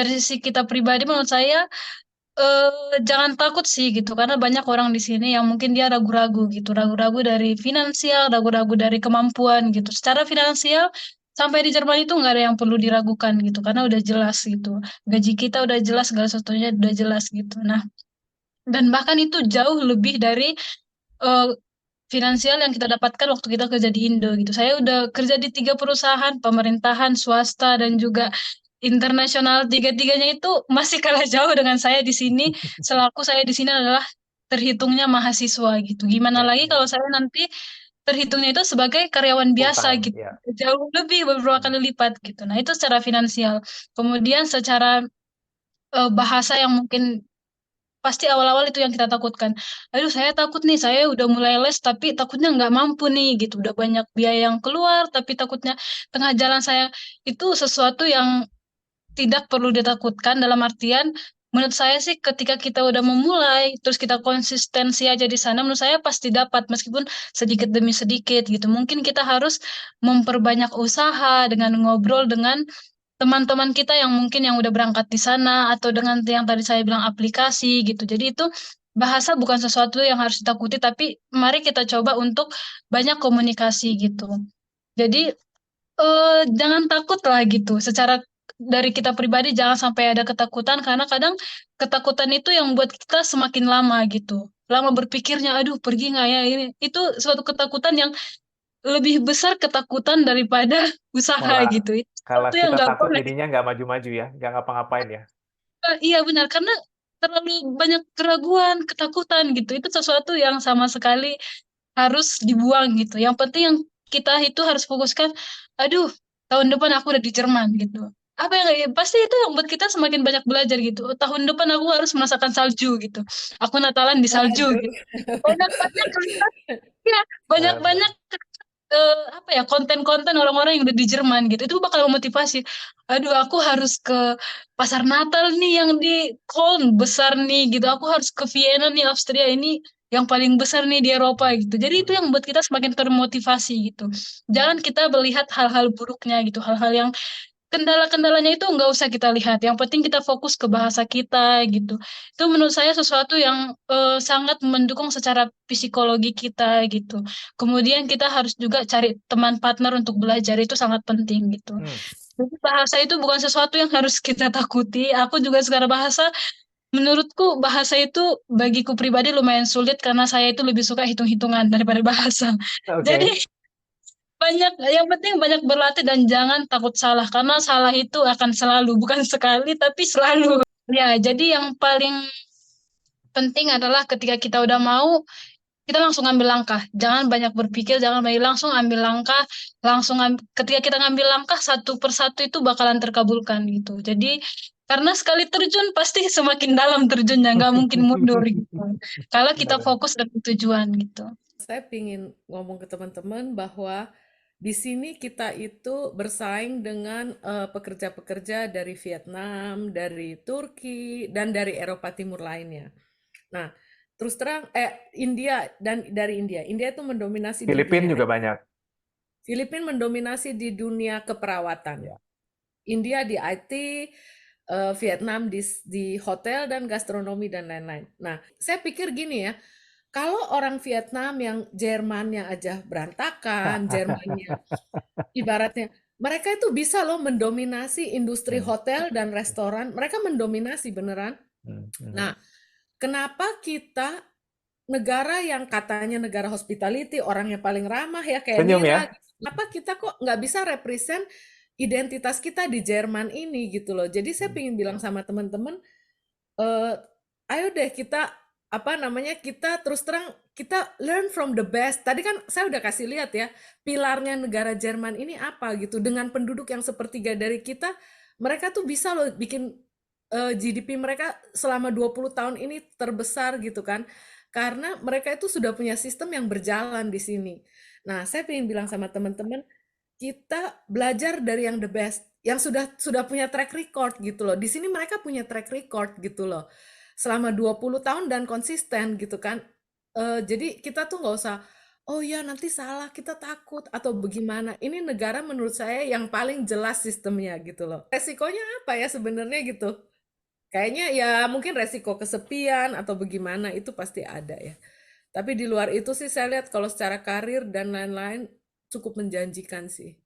dari sisi kita pribadi menurut saya jangan takut sih gitu karena banyak orang di sini yang mungkin dia ragu-ragu gitu, ragu-ragu dari finansial, ragu-ragu dari kemampuan gitu. Secara finansial sampai di Jerman itu nggak ada yang perlu diragukan gitu karena udah jelas gitu. Gaji kita udah jelas, segala sesuatunya udah jelas gitu. Nah, dan bahkan itu jauh lebih dari eh, finansial yang kita dapatkan waktu kita kerja di Indo gitu. Saya udah kerja di 3 perusahaan, pemerintahan, swasta, dan juga internasional. Tiga-tiganya itu masih kalah jauh dengan saya di sini. Selaku saya di sini adalah terhitungnya mahasiswa gitu. Gimana Ya, lagi ya. kalau saya nanti terhitungnya itu sebagai karyawan Full biasa time, gitu. ya. Jauh lebih beberapa Hmm. kali lipat gitu. Nah, itu secara finansial. Kemudian secara bahasa yang mungkin pasti awal-awal itu yang kita takutkan. Aduh, saya takut nih, saya udah mulai les, tapi takutnya nggak mampu nih, gitu. Udah banyak biaya yang keluar, tapi takutnya tengah jalan saya itu sesuatu yang tidak perlu ditakutkan dalam artian, menurut saya sih ketika kita udah memulai, terus kita konsistensi aja di sana, menurut saya pasti dapat, meskipun sedikit demi sedikit, gitu. Mungkin kita harus memperbanyak usaha dengan ngobrol dengan teman-teman kita yang mungkin yang udah berangkat di sana atau dengan yang tadi saya bilang aplikasi gitu. Jadi itu bahasa bukan sesuatu yang harus ditakuti, tapi mari kita coba untuk banyak komunikasi gitu. Jadi jangan takut lah gitu. Secara dari kita pribadi jangan sampai ada ketakutan karena kadang ketakutan itu yang buat kita semakin lama gitu. Lama berpikirnya, aduh pergi nggak ya ini. Itu suatu ketakutan yang lebih besar ketakutan daripada usaha Malah gitu. Itu kalau sesuatu yang kita nggak takut boleh. jadinya nggak maju-maju ya, nggak ngapa-ngapain ya. Iya benar, karena terlalu banyak keraguan, ketakutan gitu. Itu sesuatu yang sama sekali harus dibuang gitu. Yang penting yang kita itu harus fokuskan, aduh, tahun depan aku udah di Jerman gitu. Apa yang pasti itu yang buat kita semakin banyak belajar gitu. Oh, tahun depan aku harus merasakan salju gitu. Aku Natalan di salju gitu. Waduh. Banyak-banyak ya, banyak-banyak Benar-benar. apa ya konten-konten orang-orang yang udah di Jerman gitu itu bakal memotivasi. Aduh, aku harus ke pasar Natal nih yang di Köln besar nih gitu. Aku harus ke Vienna nih Austria ini yang paling besar nih di Eropa gitu. Jadi itu yang buat kita semakin termotivasi gitu. Jangan kita melihat hal-hal buruknya gitu, hal-hal yang kendala-kendalanya itu nggak usah kita lihat. Yang penting kita fokus ke bahasa kita gitu. Itu menurut saya sesuatu yang sangat mendukung secara psikologi kita gitu. Kemudian kita harus juga cari teman partner untuk belajar itu sangat penting gitu. Hmm. Jadi bahasa itu bukan sesuatu yang harus kita takuti. Aku juga sekarang bahasa, menurutku bahasa itu bagiku pribadi lumayan sulit karena saya itu lebih suka hitung-hitungan daripada bahasa. Jadi Oke. banyak, yang penting banyak berlatih dan jangan takut salah karena salah itu akan selalu, bukan sekali tapi selalu. Ya, jadi yang paling penting adalah ketika kita udah mau, kita langsung ambil langkah. Jangan banyak berpikir, jangan banyak, langsung ambil langkah, ketika kita ngambil langkah satu persatu itu bakalan terkabulkan gitu. Jadi karena sekali terjun pasti semakin dalam terjunnya, nggak mungkin mundur gitu. Kalau kita Benar. fokus dengan tujuan gitu. Saya ingin ngomong ke teman-teman bahwa di sini kita itu bersaing dengan pekerja-pekerja dari Vietnam, dari Turki, dan dari Eropa Timur lainnya. Nah, terus terang, India dan dari India. India itu mendominasi di Filipina dunia juga IT. banyak. Filipina mendominasi di dunia keperawatan. Ya. India di IT, Vietnam di hotel dan gastronomi dan lain-lain. Nah, saya pikir gini ya, kalau orang Vietnam yang Jermannya aja berantakan, Jermannya ibaratnya mereka itu bisa loh mendominasi industri Hmm. hotel dan restoran, mereka mendominasi beneran. Hmm. Hmm. Nah, kenapa kita negara yang katanya negara hospitality, orangnya paling ramah ya kayak Senyum Nira, ya. kenapa kita kok nggak bisa represent identitas kita di Jerman ini gitu loh. Jadi saya Hmm. ingin bilang sama teman-teman, eh, ayo deh kita apa namanya kita terus terang kita learn from the best. Tadi kan saya udah kasih lihat ya pilarnya negara Jerman ini apa gitu dengan penduduk yang sepertiga dari kita, mereka tuh bisa loh bikin GDP mereka selama 20 tahun ini terbesar gitu kan. Karena mereka itu sudah punya sistem yang berjalan di sini. Nah, saya ingin bilang sama teman-teman, kita belajar dari yang the best, yang sudah punya track record gitu loh. Di sini mereka punya track record gitu loh. Selama 20 tahun dan konsisten gitu kan. Jadi kita tuh nggak usah, oh ya nanti salah kita takut atau bagaimana. Ini negara menurut saya yang paling jelas sistemnya gitu loh. Resikonya apa ya sebenarnya gitu? Kayaknya ya mungkin resiko kesepian atau bagaimana itu pasti ada ya. Tapi di luar itu sih saya lihat kalau secara karir dan lain-lain cukup menjanjikan sih.